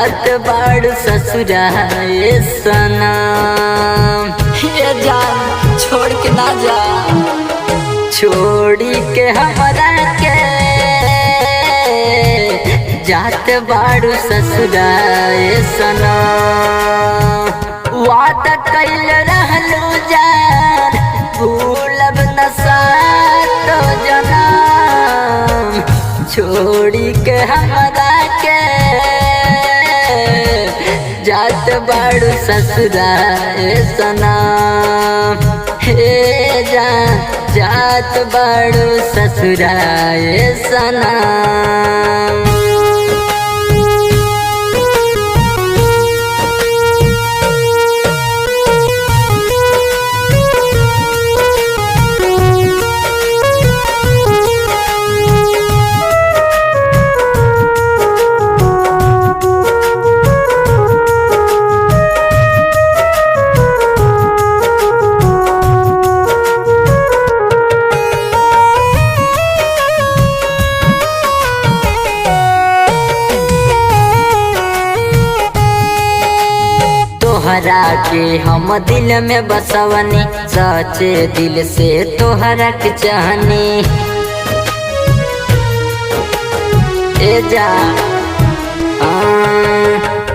जात बाड़ ससुराए सनम। ये जान छोड़ के ना जा, छोड़ी के हमरा के जात बाड़ू ससुराए सनम। वादा कैल रहलू जान भूलब न सातो जनम। छोड़ी के हमरा के जात बाड़ू ससुराए सनम। हे जात बाड़ू ससुराए सनम। तोहरा के हम दिल में बसवनी, सच्चे दिल से तोहरा के चाहनी। ए जा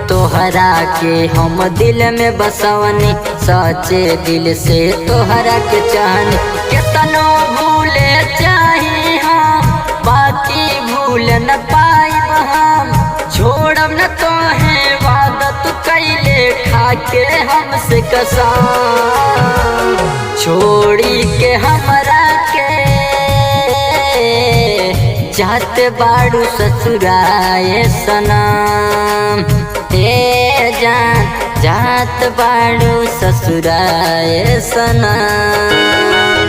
तोहरा के हम दिल में बसवनी, सच्चे दिल से तोहरा के चाहनी। कितनो भूले चाहे हम बाकी भूल न पाइब हम। छोड़ब न तोहे वादा तू कैले खाके हमसे कसम। छोड़ी के हमरा के जात बाड़ू ससुराए सनम। ए जात बाड़ू ससुराए सनम।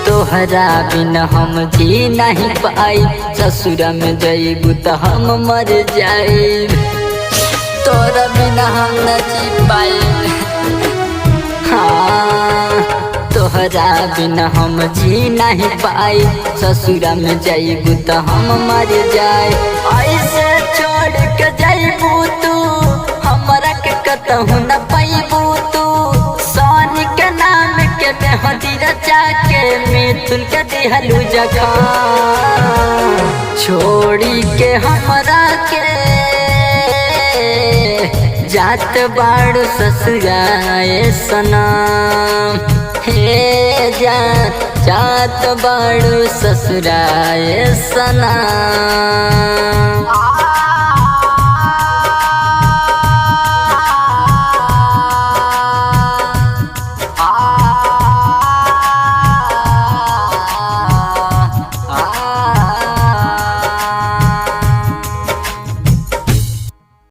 तोहरा बिना हम जी नहीं पाई, ससुरा में जइबू तो हम मर जाइब। तोरा बिना हम न जी पाई, हाँ तोहरा बिना हम जी नहीं पाई, ससुरा में जइबू तो हम मर जाए। ऐसे छोड़ के जइबू तू हमरा के कतहु न पैबू तू। सोनी के नाम के मेहंदी रचा के मिथुन के दिहलू जगह। छोड़ी के हमरा के जात बाड़ू ससुराए सनम। हे जात बाड़ू ससुराए सनम।